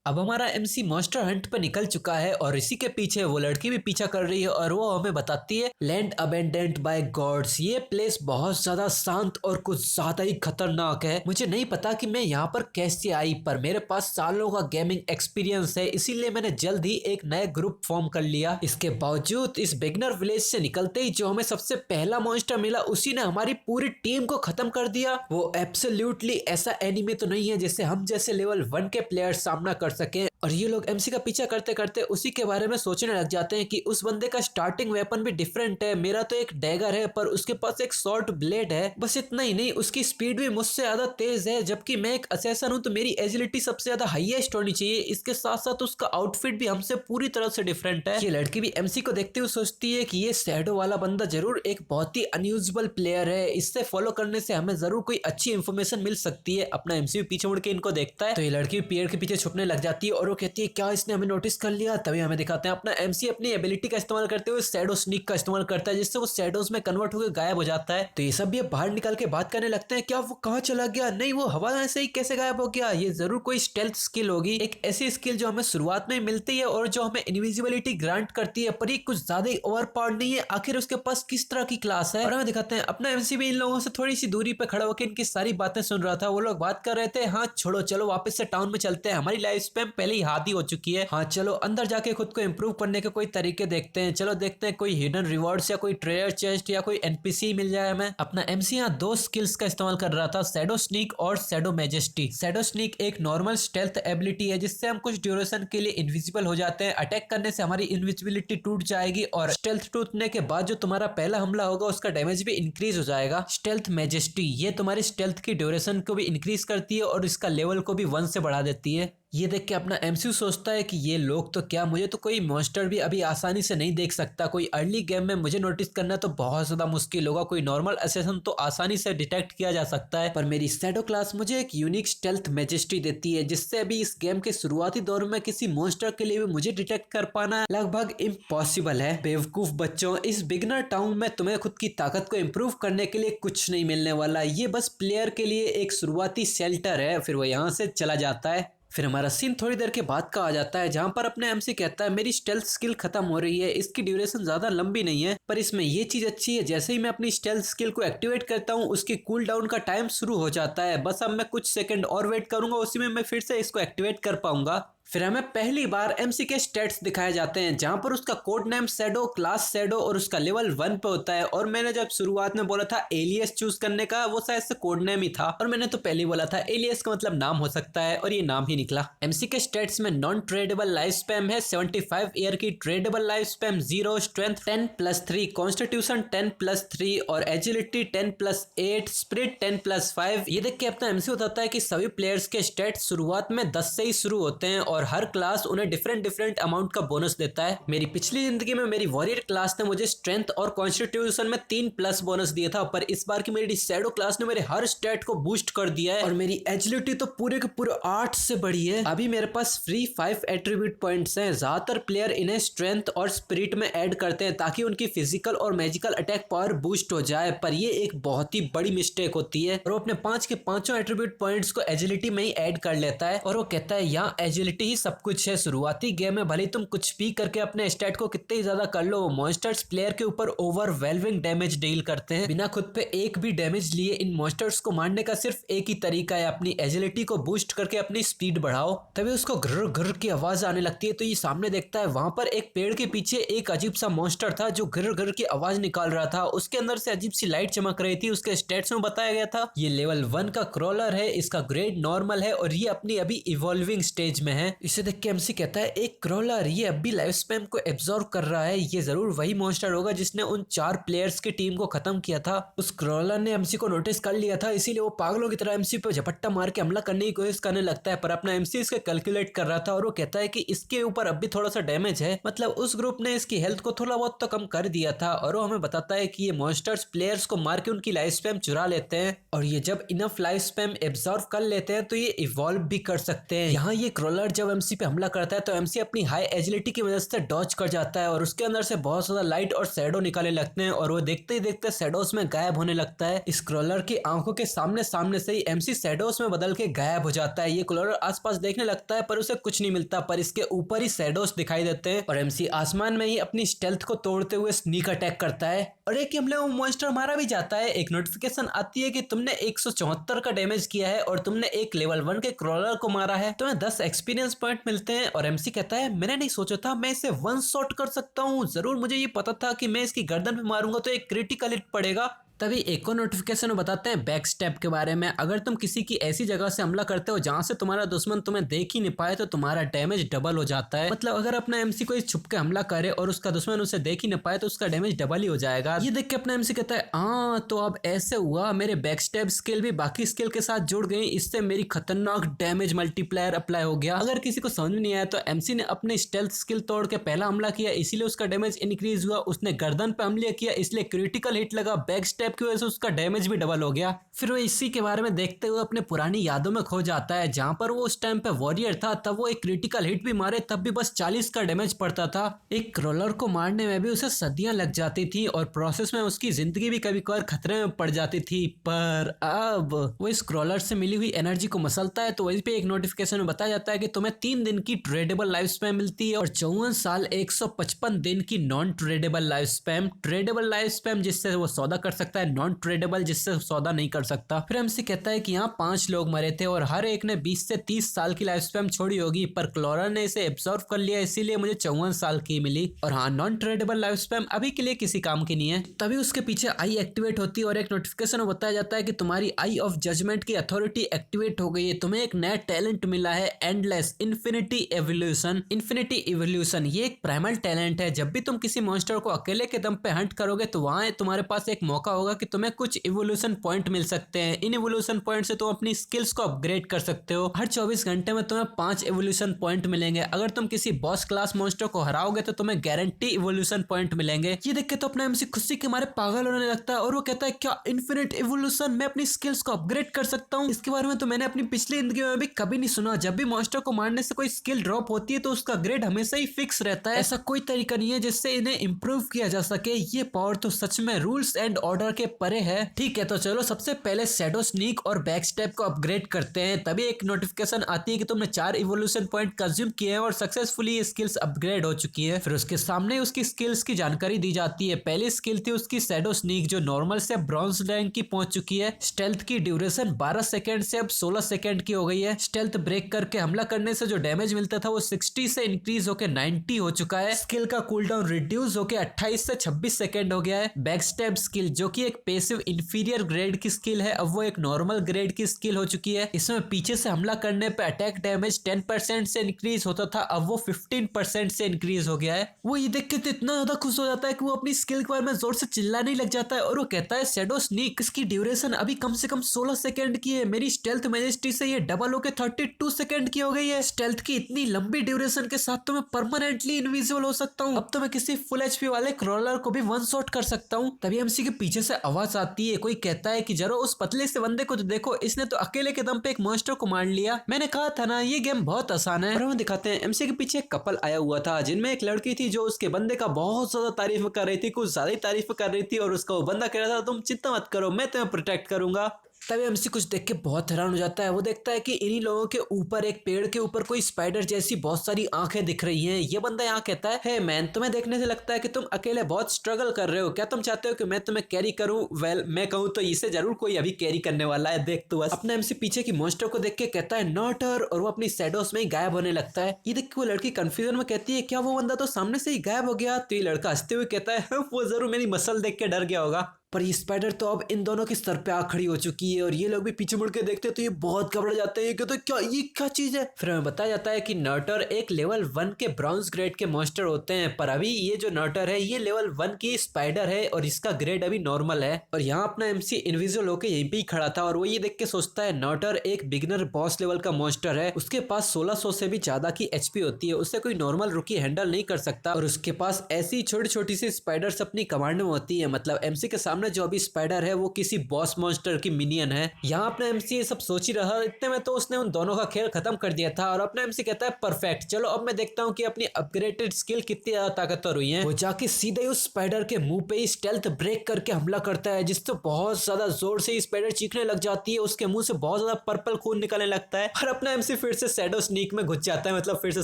अब हमारा MC monster Hunt पर निकल चुका है और इसी के पीछे वो लड़की भी पीछा कर रही है और वो हमें बताती है लैंड अबेंडेंट बाय गॉड्स। ये प्लेस बहुत ज्यादा शांत और कुछ ज्यादा ही खतरनाक है। मुझे नहीं पता कि मैं यहाँ पर कैसे आई, पर मेरे पास सालों का गेमिंग एक्सपीरियंस है, इसीलिए मैंने जल्द ही एक नया ग्रुप फॉर्म कर लिया। इसके बावजूद इस बिगनर विलेज से निकलते ही जो हमें सबसे पहला मॉन्स्टर मिला उसी ने हमारी पूरी टीम को खत्म कर दिया। वो एब्सोल्युटली ऐसा एनिमे तो नहीं है जिससे हम जैसे लेवल 1 के प्लेयर्स सामना कर सके। और ये लोग एमसी का पीछा करते करते उसी के बारे में सोचने लग जाते हैं कि उस बंदे का स्टार्टिंग वेपन भी डिफरेंट है। मेरा तो एक डैगर है पर उसके पास एक शॉर्ट ब्लेड है। बस इतना ही नहीं, उसकी स्पीड भी मुझसे ज्यादा तेज है, जबकि मैं एक असैसन हूँ तो मेरी एजिलिटी सबसे ज्यादा हाईएस्ट होनी चाहिए। इसके साथ साथ उसका आउटफिट भी हमसे पूरी तरह से डिफरेंट है। ये लड़की भी एमसी को देखते हुए सोचती है कि ये शैडो वाला बंदा जरूर एक बहुत ही अनयूजुअल प्लेयर है, इससे फॉलो करने से हमें जरूर कोई अच्छी इन्फॉर्मेशन मिल सकती है। अपना एमसी भी पीछे मुड़ के इनको देखता है तो ये लड़की पेड़ के पीछे छुपने लग जाती है और वो कहती है क्या इसने हमें नोटिस कर लिया। तभी हमें दिखाते हैं अपना एमसी अपनी एबिलिटी का इस्तेमाल करते हुए शैडो स्नीक का इस्तेमाल करता है, जिससे वो शैडोज में कन्वर्ट होकर गायब हो जाता है। तो ये सब ये बाहर निकल के बात करने लगते हैं क्या वो कहाँ चला गया, नहीं वो हवा में से ही कैसे गायब हो गया, ये जरूर कोई स्टेल्थ स्किल होगी, एक ऐसी स्किल जो हमें शुरुआत में मिलती है और जो हमें इनविजिबिलिटी ग्रांट करती है, पर ये कुछ ज्यादा ही ओवर पावर नहीं है। आखिर उसके पास किस तरह की क्लास है। और हमें दिखाते हैं अपना एमसी भी इन लोगों से थोड़ी सी दूरी पे खड़ा होकर इनकी सारी बातें सुन रहा था। वो लोग बात कर रहे थे हाँ छोड़ो चलो वापस से टाउन में चलते हैं, हमारी लाइफ स्पैन पहले ही हाथ ही हो चुकी है। हाँ चलो अंदर जाके खुद को इम्प्रूव करने के कोई तरीके देखते हैं। चलो देखते हैं कोई हिडन रिवॉर्ड्स या कोई ट्रेजर चेस्ट या कोई एनपीसी मिल जाए हमें। अपना एमसी यहाँ दो स्किल्स का इस्तेमाल कर रहा था, शैडो स्नीक और शैडो मैजेस्टी। शैडो स्नीक एक नॉर्मल स्टेल्थ एबिलिटी है जिससे हम कुछ ड्यूरेशन के लिए इनविजिबल हो जाते हैं। अटैक करने से हमारी इनविजिबिलिटी टूट जाएगी और स्टेल्थ टूटने के बाद जो तुम्हारा पहला हमला होगा उसका डैमेज भी इंक्रीज हो जाएगा। स्टेल्थ मैजेस्टी ये तुम्हारी स्टेल्थ की ड्यूरेशन को भी इंक्रीज करती है और इसका लेवल को भी 1 से बढ़ा देती है। ये देख के अपना एमसीयू सोचता है कि ये लोग तो क्या, मुझे तो कोई मॉन्स्टर भी अभी आसानी से नहीं देख सकता। कोई अर्ली गेम में मुझे नोटिस करना तो बहुत ज्यादा मुश्किल होगा, कोई नॉर्मल असैसिन तो आसानी से डिटेक्ट किया जा सकता है, पर मेरी शैडो क्लास मुझे एक यूनिक स्टेल्थ मैजेस्टी देती है जिससे अभी इस गेम के शुरुआती दौर में किसी मॉन्स्टर के लिए भी मुझे डिटेक्ट कर पाना लगभग इम्पॉसिबल है। बेवकूफ बच्चों, इस बिगनर टाउन में तुम्हें खुद की ताकत को इम्प्रूव करने के लिए कुछ नहीं मिलने वाला, ये बस प्लेयर के लिए एक शुरुआती शेल्टर है। फिर वो यहाँ से चला जाता है। फिर हमारा सीन थोड़ी देर के बाद का आ जाता है जहां पर अपने एमसी कहता है मेरी स्टेल्थ स्किल खत्म हो रही है, इसकी ड्यूरेशन ज्यादा लंबी नहीं है पर इसमें ये चीज अच्छी है जैसे ही मैं अपनी स्टेल्थ स्किल को एक्टिवेट करता हूँ उसकी कूल डाउन का टाइम शुरू हो जाता है। बस अब मैं कुछ सेकंड और वेट करूंगा, उसी में मैं फिर से इसको एक्टिवेट कर पाऊंगा। फिर हमें पहली बार एमसी के स्टेट्स दिखाए जाते हैं जहां पर उसका code name shadow, class shadow और उसका लेवल 1 पे होता है। और मैंने जब शुरुआत में बोला था एलियस चूज करने का, वो शायद से कोड नेम ही था और मैंने तो पहले ही बोला था एलियस का मतलब नाम हो सकता है और ये नाम ही निकला। एमसी के स्टेट्स में नॉन ट्रेडेबल लाइफ स्पैम है 75 ईयर की, tradable life spam 0, strength 10+3, constitution 10+3 और एजिलिटी 10+8, स्पिरिट 10+5। ये देख के अपना एमसी बताता है कि सभी प्लेयर्स के स्टेट्स शुरुआत में 10 से ही शुरू होते हैं और हर क्लास उन्हें डिफरेंट अमाउंट का बोनस देता है। मेरी पिछली जिंदगी में मेरी वॉरियर क्लास ने मुझे स्ट्रेंथ और कॉन्स्टिट्यूशन में 3+ बोनस दिया था, पर इस बार की मेरी शैडो क्लास ने मेरे हर स्टेट को बूस्ट कर दिया है और मेरी एजिलिटी तो पूरे के पूरे 8 से बढ़ी है। अभी मेरे पास फ्री 5 एट्रीब्यूट पॉइंट्स हैं। ज्यादातर प्लेयर इन्हें स्ट्रेंथ और स्पिरिट में ऐड करते हैं ताकि उनकी फिजिकल और मैजिकल अटैक पावर बूस्ट हो जाए, पर ये एक बहुत ही बड़ी मिस्टेक होती है और वो अपने 5 के 5 एट्रीब्यूट पॉइंट्स को एजिलिटी में ही ऐड कर लेता है और वो कहता है यहाँ एजिलिटी ही सब कुछ है। शुरुआती गेम में भले तुम कुछ भी करके अपने स्टैट को कितने ही ज्यादा कर लो, मॉन्स्टर्स प्लेयर के ऊपर ओवरवेलमिंग डैमेज डील करते हैं। बिना खुद पे एक भी डैमेज लिए इन मॉन्स्टर्स को मारने का सिर्फ एक ही तरीका है, अपनी एजिलिटी को बूस्ट करके अपनी स्पीड बढ़ाओ। तभी उसको घुर घुर की आवाज आने लगती है तो ये सामने देखता है वहां पर एक पेड़ के पीछे एक अजीब सा मॉन्स्टर था जो घुर घुर की आवाज निकाल रहा था। उसके अंदर से अजीब सी लाइट चमक रही थी। उसके स्टेट्स में बताया गया था ये लेवल 1 का क्रॉलर है, इसका ग्रेड नॉर्मल है और ये अपनी अभी इवॉल्विंग स्टेज में है। इसे देख के एमसी कहता है एक क्रॉलर, ये अब भी लाइफ स्पैम को एब्जॉर्ब कर रहा है, ये जरूर वही मॉन्स्टर होगा जिसने उन 4 प्लेयर्स की टीम को खत्म किया था। उस क्रॉलर ने एमसी को नोटिस कर लिया था, इसीलिए वो पागलों की तरह एमसी पे झपट्टा मार के हमला करने की कोशिश करने लगता है, पर अपना एमसी इसके कैलकुलेट कर रहा था और वो कहता है कि इसके ऊपर अब भी थोड़ा सा डैमेज है, मतलब उस ग्रुप ने इसकी हेल्थ को थोड़ा बहुत तो कम कर दिया था। और वो हमें बताता है कि ये मॉन्स्टर्स प्लेयर्स को मार के उनकी लाइफ स्पैम चुरा लेते हैं और ये जब इनफ लाइफ स्पैम एब्जॉर्ब कर लेते हैं तो ये इवॉल्व भी कर सकते हैं। यहाँ ये क्रॉलर जब जब एमसी पे हमला करता है तो एमसी अपनी हाई एजिलिटी की वजह से डॉज कर जाता है और उसके अंदर से बहुत ज्यादा लाइट और शैडो निकाले लगते हैं और वो देखते ही देखते शैडोज में गायब होने लगता है। स्क्रॉलर की आंखों के सामने सामने से ही एमसी शैडोज में बदल के गायब हो जाता है। ये क्रोलर आसपास देखने लगता है पर उसे कुछ नहीं मिलता, पर इसके ऊपर ही शैडोज दिखाई देते हैं और एमसी आसमान में ही अपनी स्टेल्थ को तोड़ते हुए स्नीक अटैक करता है और एक हमले वो मॉन्स्टर मारा भी जाता है। एक नोटिफिकेशन आती है कि तुमने 174 का डैमेज किया है और तुमने एक लेवल 1 के क्रोलर को मारा है, तुम्हें 10 एक्सपीरियंस पॉइंट मिलते हैं। और एमसी कहता है मैंने नहीं सोचा था मैं इसे वन शॉट कर सकता हूँ, जरूर मुझे ये पता था कि मैं इसकी गर्दन पे मारूंगा तो एक क्रिटिकल हिट पड़ेगा। तभी एक और नोटिफिकेशन बताते हैं बैक स्टेप के बारे में। अगर तुम किसी की ऐसी जगह से हमला करते हो जहां से तुम्हारा दुश्मन तुम्हें देख ही नहीं पाए तो तुम्हारा डैमेज डबल हो जाता है। मतलब अगर अपना एमसी कोई छुप के हमला करे और उसका दुश्मन उसे देख ही नहीं पाए तो उसका डैमेज डबल ही हो जाएगा। ये देख के अपना एमसी कहता है हाँ तो अब ऐसे हुआ, मेरे बैक स्टेप स्किल भी बाकी स्किल के साथ जुड़ गई, इससे मेरी खतरनाक डैमेज मल्टीप्लायर अप्लाई हो गया। अगर किसी को समझ में नहीं आया तो एमसी ने अपने स्टेल्थ स्किल तोड़ के पहला हमला किया इसीलिए उसका डैमेज इंक्रीज हुआ, उसने गर्दन पे हमला किया इसलिए क्रिटिकल हिट लगा, बैक स्टेप की वजह से उसका डैमेज भी डबल हो गया। फिर वो इसी के बारे में देखते हुए अपने पुरानी यादों में खो जाता है जहां पर वो उस टाइम पे वॉरियर था, तब वो एक क्रिटिकल हिट भी मारे तब भी बस 40 का डैमेज पड़ता था। एक क्रोलर को मारने में भी उसे सदियां लग जाती थी और प्रोसेस में उसकी जिंदगी भी कभी कभार खतरे में पड़ जाती थी। पर अब वो इस क्रोलर से मिली हुई एनर्जी को मसलता है तो वहीं पे एक नोटिफिकेशन में बताया जाता है कि तुम्हें 3 दिन की ट्रेडेबल लाइफ स्पैम मिलती है और 54 साल 155 दिन की non tradable life spam. Tradable life spam जिससे वो सौदा कर सकता है, नॉन ट्रेडेबल जिससे सौदा नहीं कर सकता। फिर हमसे कहता है कि यहाँ 5 लोग मरे थे और हर एक ने 20 से 30 साल की लाइफ स्पैम छोड़ी होगी, पर क्लोरर ने इसे एब्सॉर्ब कर लिया इसीलिए मुझे 54 साल की मिली। और हाँ, नॉन ट्रेडेबल लाइफ स्पैम अभी के लिए किसी काम की नहीं है। तभी उसके पीछे आई एक्टिवेट होती है और एक नोटिफिकेशन में बताया जाता है कि तुम्हारी आई ऑफ जजमेंट की अथॉरिटी एक्टिवेट हो गई है, तुम्हें एक नया टैलेंट मिला है endless infinity evolution. Infinity evolution ये एक प्राइमल टैलेंट है, जब भी तुम किसी मॉन्स्टर को अकेले के दम पे हंट करोगे तो वहां तुम्हारे पास एक मौका होगा कि तुम्हें कुछ इवोल्यूशन पॉइंट मिल सकते हैं। इन इवोल्यूशन पॉइंट से तुम अपनी स्किल्स को अपग्रेड कर सकते हो। हर 24 घंटे में तुम्हें 5 इवोल्यूशन पॉइंट मिलेंगे। अगर तुम किसी बॉस क्लास मॉन्स्टर को हराओगे तो तुम्हें गारंटी इवोल्यूशन पॉइंट मिलेंगे। ये देख के तो अपना एमसी खुशी के मारे पागल होने लगता है और वो कहता है क्या इन्फिनिट इवोल्यूशन, मैं अपनी स्किल्स को अपग्रेड कर सकता हूँ? इसके बारे में तो मैंने अपनी पिछली जिंदगी में भी कभी नहीं सुना। जब भी मॉन्स्टर को मारने से कोई स्किल ड्रॉप होती है तो उसका ग्रेड हमेशा ही फिक्स रहता है। ऐसा कोई तरीका नहीं है जिससे इन्हें इंप्रूव किया जा सके। ये पावर तो सच में रूल्स एंड ऑर्डर के परे है। ठीक है तो चलो सबसे पहले शैडो स्नीक और बैक स्टेप को अपग्रेड करते हैं। तभी एक नोटिफिकेशन आती है कि तुमने 4 इवोल्यूशन पॉइंट कंज्यूम किए हैं और सक्सेसफुली स्किल्स अपग्रेड हो चुकी है। फिर उसके सामने उसकी स्किल्स की जानकारी दी जाती है। पहली स्किल थी उसकी शैडो स्नीक जो नॉर्मल से ब्रॉन्ज रैंक की पहुंच चुकी है। स्टेल्थ की ड्यूरेशन 12 सेकंड से अब 16 सेकंड की हो गई है। स्टेल्थ ब्रेक करके हमला करने से जो डैमेज मिलता था वो 60 से इंक्रीज होकर 90 हो चुका है। स्किल का कूलडाउन रिड्यूस होकर 28 से 26 सेकंड हो गया है। बैक स्टेप स्किल जो कि एक पैसिव इंफीरियर ग्रेड की स्किल है अब वो एक नॉर्मल ग्रेड की स्किल हो चुकी है। इसमें पीछे से हमला करने पे अटैक डैमेज 10% से इंक्रीज होता था, अब वो 15% से इंक्रीज हो गया है। वो ये देख के तो इतना ज्यादा खुश हो जाता है कि वो अपनी स्किल के बारे में जोर से चिल्लाने ही लग जाता है और वो कहता है शैडो स्नीक इसकी ड्यूरेशन अभी कम से कम 16 सेकंड की है, मेरी स्टेल्थ मैजेस्टी से ये डबल होकर 32 सेकंड की हो गई है। स्टेल्थ की इतनी लंबी ड्यूरेशन के साथ तो मैं परमानेंटली इनविजिबल हो सकता हूँ। अब तो मैं किसी फुल एचपी वाले क्रोलर को भी वन शॉट कर सकता हूँ। तभी एमसी के पीछे से आवाज आती है, कोई कहता है कि जरा उस पतले से बंदे को तो देखो, इसने तो अकेले के दम पे एक मॉन्स्टर को मार लिया। मैंने कहा था ना ये गेम बहुत आसान है। और हम दिखाते हैं एमसी के पीछे एक कपल आया हुआ था जिनमें एक लड़की थी जो उसके बंदे का बहुत ज्यादा तारीफ कर रही थी, कुछ ज्यादा ही तारीफ कर रही थी और उसका वो बंदा कह रहा था तुम चिंता मत करो मैं तुम्हें प्रोटेक्ट करूंगा। तभी एमसी कुछ देख के बहुत हैरान हो जाता है। वो देखता है कि इन्हीं लोगों के ऊपर एक पेड़ के ऊपर कोई स्पाइडर जैसी बहुत सारी आंखें दिख रही हैं। ये बंदा यहाँ कहता है हे मैन, तुम्हें देखने से लगता है कि तुम अकेले बहुत स्ट्रगल कर रहे हो, क्या तुम चाहते हो कि मैं तुम्हें कैरी करूं? वेल मैं कहूँ तो इसे जरूर कोई अभी कैरी करने वाला है, देख तू बस। अपना एमसी पीछे की मॉन्स्टर को देख के कहता है नॉट हर और वो अपनी शैडोज में ही गायब होने लगता है। ये देख के वो लड़की कंफ्यूजन में कहती है क्या वो बंदा तो सामने से ही गायब हो गया? तो ये लड़का हंसते हुए कहता है वो जरूर मेरी मसल देख के डर गया होगा। पर ये स्पाइडर तो अब इन दोनों के सर पे आ खड़ी हो चुकी है और ये लोग भी पीछे मुड़ के देखते हैं तो ये बहुत घबरा जाते हैं। ये कहते हैं क्या ये क्या चीज है? फिर हमें बताया जाता है कि नर्टर एक लेवल 1 के ब्राउन्स ग्रेड के मॉन्स्टर होते हैं, पर अभी ये जो नर्टर है ये लेवल 1 की स्पाइडर है और इसका ग्रेड अभी नॉर्मल है। और यहाँ अपना एमसी इनविजिबल होकर यहीं पे ही खड़ा था और वो ये देख के सोचता है नर्टर एक बिगिनर बॉस लेवल का मॉन्स्टर है, उसके पास 1600 से भी ज्यादा की एचपी होती है, उससे कोई नॉर्मल रुकी हैंडल नहीं कर सकता और उसके पास ऐसी छोटी छोटी सी स्पाइडर्स अपनी कमांड में होती है। मतलब एमसी के सामने सामने जो अभी स्पाइडर है वो किसी बॉस मॉन्स्टर की मिनियन है। यहाँ अपना एमसी ये सब सोच ही रहा, इतने में तो उसने उन दोनों का खेल खत्म कर दिया था और अपना एमसी कहता है परफेक्ट, चलो अब मैं देखता हूँ कि अपनी अपग्रेडेड स्किल कितनी ज्यादा ताकतवर हुई है। वो जाके सीधे उस स्पाइडर के मुंह पे ही स्टेल्थ ब्रेक करके हमला करता है, जिससे बहुत ज्यादा जोर से स्पाइडर चीखने लग जाती है, उसके मुंह से बहुत ज्यादा पर्पल खून निकलने लगता है और अपना एमसी फिर से शैडो स्नीक में घुस जाता है, मतलब फिर से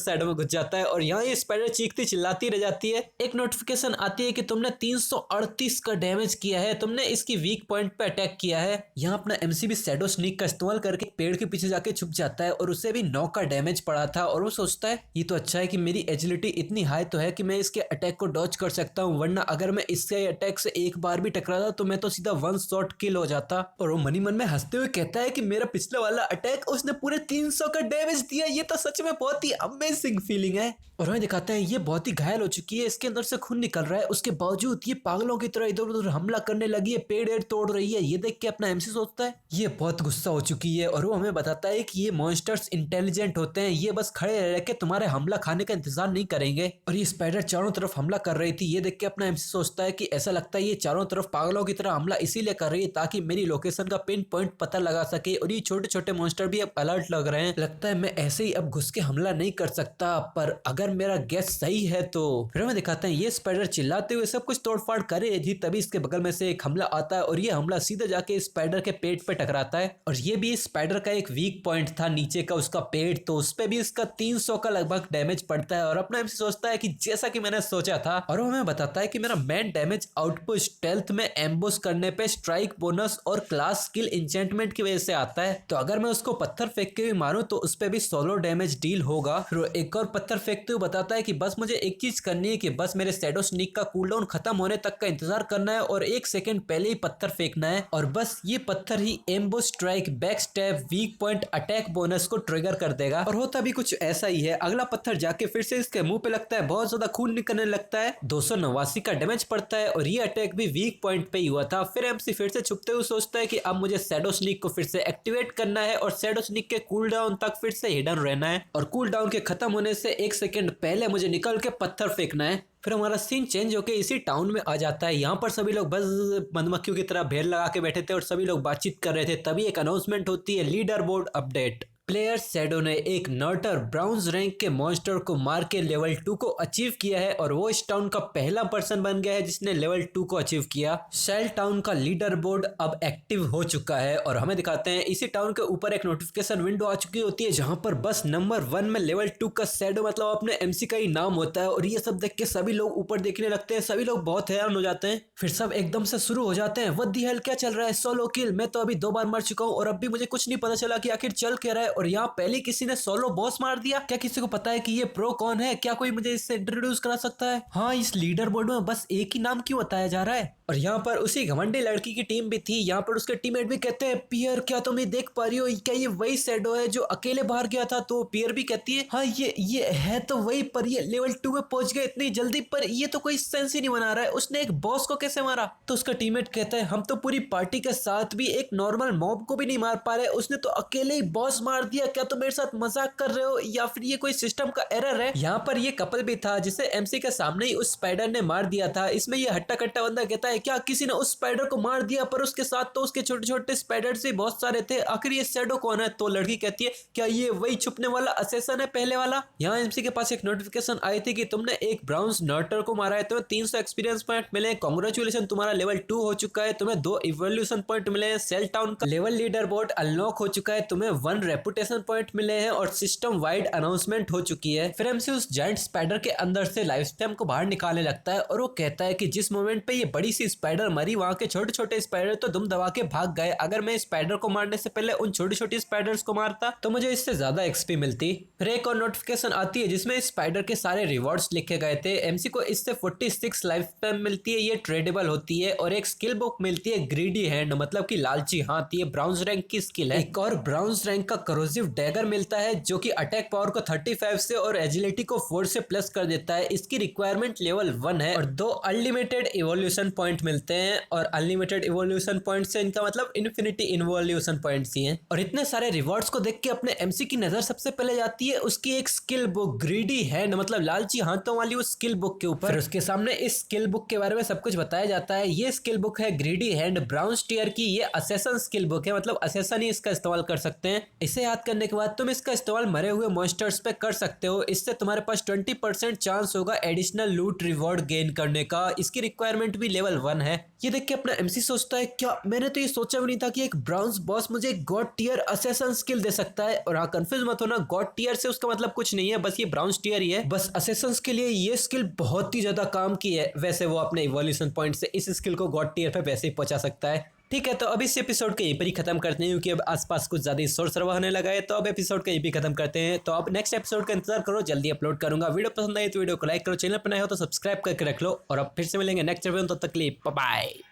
शैडो में घुस जाता है और यहाँ ये स्पाइडर चीखती चिल्लाती रह जाती है। एक नोटिफिकेशन आती है कि तुमने 338 का डैमेज किया है, तुमने इसकी वीक पॉइंट पे अटैक किया है। यहाँ अपना एमसी भी शैडो स्नीक का इस्तेमाल करके पेड़ के पीछे जाके छुप जाता है और उसे भी 9 का डैमेज पड़ा था और वो सोचता है ये तो अच्छा है कि मेरी एजिलिटी इतनी हाई तो है कि मैं इसके अटैक को डॉज कर सकता हूँ, वरना अगर मैं इसके अटैक से एक बार भी टकराता तो मैं तो सीधा वन शॉट किल हो जाता। और वो मनी मन में हंसते हुए कहता है कि मेरा पिछले वाला अटैक उसने पूरे 300 का डैमेज दिया, ये तो सच में बहुत ही अमेजिंग फीलिंग है। और हमें दिखाते हैं ये बहुत ही घायल हो चुकी है, इसके अंदर से खून निकल रहा है, उसके बावजूद ये पागलों की तरह इधर उधर हमला करने लगी है, पेड़ तोड़ रही है। ये देख के अपना एमसी सोचता है ये बहुत गुस्सा हो चुकी है और वो हमें बताता है कि ये मॉन्स्टर्स इंटेलिजेंट होते हैं, ये बस खड़े रह के तुम्हारे हमला खाने का इंतजार नहीं करेंगे। और ये स्पाइडर चारों तरफ हमला कर रही थी, ये देख के अपना एमसी सोचता है कि ऐसा लगता है ये चारों तरफ पागलों की तरह हमला इसीलिए कर रही है ताकि मेरी लोकेशन का पिन पॉइंट पता लगा सके। और ये छोटे छोटे मॉन्स्टर भी अब अलर्ट लग रहे हैं, लगता है मैं ऐसे ही अब घुस के हमला नहीं कर सकता, पर अगर मेरा गैस सही है तो। फिर हमें दिखाते हैं ये स्पाइडर चिल्लाते हुए सब कुछ तोड़फाड़ कर रही थी, तभी इसके बगल में से एक हमला आता है और ये हमला सीधा जाके स्पाइडर के पेट पे टकराता है। और ये भी स्पाइडर का एक वीक पॉइंट था नीचे का उसका पेट, तो उस पे भी इसका 300 का लगभग डैमेज पड़ता है। और अपना एमसी सोचता है कि जैसा कि मैंने सोचा था, और वो हमें बताता है कि मेरा मेन डैमेज आउटपुट स्टेल्थ में एम्बुश करने पे स्ट्राइक बोनस और क्लास स्किल इंचेंटमेंट की वजह से आता है, तो अगर मैं उसको पत्थर फेंक के भी मारूं तो उस पे भी सोलो डैमेज डील होगा। फिर एक और पत्थर फेंकते हुए बताता है कि बस मुझे एक चीज करनी है कि बस मेरे शैडो स्नीक का कूलडाउन खत्म होने तक का इंतजार करना है और 1 सेकंड पहले ही पत्थर फेंकना है, और बस ये पत्थर ही ambush strike back stab weak point attack bonus को ट्रिगर कर देगा। और होता भी कुछ ऐसा ही है, अगला पत्थर जाके फिर से इसके मुंह पे लगता है, बहुत ज्यादा खून निकलने लगता है, 289 का डैमेज पड़ता है और ये अटैक भी वीक पॉइंट पे ही हुआ था। फिर एमसी फिर से छुपते हुए सोचता है कि अब मुझे शैडो स्नीक को फिर से एक्टिवेट करना है और शैडो स्नीक के कूल डाउन तक फिर से हिडन रहना है, और कूल डाउन के खत्म होने से 1 सेकंड पहले मुझे निकल के पत्थर फेंकना है। फिर हमारा सीन चेंज होके इसी टाउन में आ जाता है। यहाँ पर सभी लोग बस मधुमक्खियों की तरह भेड़ लगा के बैठे थे और सभी लोग बातचीत कर रहे थे, तभी एक अनाउंसमेंट होती है, leader board update. Player shadow ने एक नर्टर ब्राउन्स रैंक के मॉन्स्टर को मार के लेवल 2 को अचीव किया है और वो इस टाउन का पहला पर्सन बन गया है जिसने लेवल 2 को अचीव किया। शेल टाउन का लीडर बोर्ड अब एक्टिव हो चुका है और हमें दिखाते हैं इसी टाउन के ऊपर एक नोटिफिकेशन विंडो आ चुकी होती है जहां पर बस नंबर 1 में लेवल 2 का शैडो मतलब अपने एमसी का ही नाम होता है। और ये सब देख के सभी लोग ऊपर देखने लगते हैं, सभी लोग बहुत हैरान हो जाते हैं। फिर सब एकदम से शुरू हो जाते हैं, व्हाट द हेल क्या चल रहा है, सोलो किल, मैं तो अभी 2 बार मर चुका हूँ और अब भी मुझे कुछ नहीं पता चला कि आखिर चल क्या रहा है, और यहाँ पहले किसी ने सोलो बॉस मार दिया। क्या किसी को पता है कि ये प्रो कौन है? क्या कोई मुझे इससे इंट्रोड्यूस करा सकता है? हाँ, इस लीडर बोर्ड में बस एक ही नाम क्यों बताया जा रहा है? और यहाँ पर उसी घमंडी लड़की की टीम भी थी। यहाँ पर उसके टीममेट भी कहते हैं, पियर क्या तुम ये देख पा रही हो, क्या ये वही शैडो है जो अकेले बाहर गया था? तो पियर भी कहती है, हाँ ये है तो वही, पर ये लेवल 2 में पहुंच गया इतनी जल्दी, पर ये तो कोई सेंस ही नहीं बना रहा है, उसने एक बॉस को कैसे मारा? तो उसका टीममेट कहता है, हम तो पूरी पार्टी के साथ भी एक नॉर्मल मॉब को भी नहीं मार पा रहे, उसने तो अकेले ही बॉस मार दिया, क्या तुम मेरे साथ मजाक कर रहे हो या फिर ये कोई सिस्टम का एरर है? यहाँ पर ये कपल भी था जिसे एमसी के सामने ही उस स्पाइडर ने मार दिया था। इसमें ये हट्टा कट्टा बंदा कहता है, क्या किसी ने उस स्पाइडर को मार दिया? पर उसके साथ तो उसके छोटे छोटे स्पाइडर से बहुत सारे थे, आखिर ये शैडो कौन है? तो लड़की कहती है, क्या ये वही छुपने वाला असेसन है पहले वाला? यहाँ एमसी के पास एक नोटिफिकेशन आई थी कि तुमने एक ब्राउन्स नर्टर को मारा है, तुम्हें 300 एक्सपीरियंस पॉइंट मिले, कांग्रेचुलेशन तुम्हारा लेवल 2 हो चुका है, तुम्हें 2 इवोल्यूशन पॉइंट मिले हैं, सेल टाउन का लेवल लीडर बोर्ड अनलॉक हो चुका है, तुम्हें 1 रेपुटेशन पॉइंट मिले हैं और सिस्टम वाइड अनाउंसमेंट हो चुकी है। फिर एमसी उस जायंट स्पाइडर के अंदर से लाइफ स्टेम को बाहर निकालने लगता है और वो कहता है कि जिस मोमेंट पे ये बड़ी सी स्पाइडर मरी वहां के छोटे छोटे स्पाइडर तो दुम दबा के भाग गए। अगर मैं स्पाइडर को मारने से पहले उन छोटी छोटी स्पाइडर्स को मारता तो मुझे इससे ज्यादा एक्सपी मिलती। फिर एक और नोटिफिकेशन आती है जिसमें स्पाइडर के सारे रिवॉर्ड्स लिखे गए थे। एमसी को इससे 46 लाइफ स्पैम मिलती है, ये ट्रेडेबल होती है, और एक स्किल बुक मिलती है ग्रीडी हैंड मतलब की लालची हाथ, ये ब्राउन्स रैंक की स्किल है। एक और ब्राउन्स रैंक का कोरोसिव डैगर मिलता है जो कि अटैक पावर को 35 से और एजिलिटी को 4 से प्लस कर देता है। इसकी रिक्वायरमेंट लेवल 1 है और 2 अनलिमिटेड इवोल्यूशन पॉइंट मिलते हैं और अनलिमिटेड इवोल्यूशन पॉइंट से इनका मतलब इन्फिनिटी इवोल्यूशन पॉइंट्स ही हैं। और इतने सारे रिवॉर्ड्स को देख के अपने एमसी की नजर सबसे पहले जाती है उसकी एक स्किल बुक ग्रीडी हैंड मतलब लालची हाथों वाली उस स्किल बुक के ऊपर। उसके सामने इस स्किल बुक के बारे में सब कुछ बताया जाता है। ये स्किल बुक है ग्रीडी हैंड ब्राउन्स टीयर की। ये असेसन स्किल बुक है मतलब असेसन ही इसका इस्तेमाल कर सकते हैं। इसे याद करने के बाद तुम इसका इस्तेमाल मरे हुए मॉन्स्टर्स पे कर सकते हो। इससे तुम्हारे पास 20% चांस होगा एडिशनल लूट रिवॉर्ड गेन करने का। इसकी रिक्वायरमेंट भी लेवल 1 है। ये देख के अपना एमसी सोचता है क्या मैंने तो ये सोचा भी नहीं था कि एक ब्राउन्स बॉस मुझे गॉड टीयर असेसन स्किल दे सकता है। और हाँ कंफ्यूज मत होना, गॉड टियर से उसका मतलब कुछ नहीं है, बस ये ब्राउन्स टियर ही है। बस असेसंस के लिए ये स्किल बहुत ही ज्यादा काम की है। वैसे वो अपने इवोल्यूशन पॉइंट से इस स्किल को गॉड टियर पे वैसे ही पहुंचा सकता है। ठीक है, तो अब इस एपिसोड को यहीं पर ही खत्म करते हैं क्योंकि अब आसपास कुछ ज्यादा शोर शराबा होने लगा है। तो अब एपिसोड को यहीं भी खत्म करते हैं। तो अब नेक्स्ट एपिसोड का इंतजार करो, जल्दी अपलोड करूंगा। वीडियो पसंद आई तो वीडियो को लाइक करो, चैनल पर नए हो तो सब्सक्राइब करके रख लो। और अब फिर से मिलेंगे नेक्स्ट वीडियो, तब तक के लिए बाय बाय।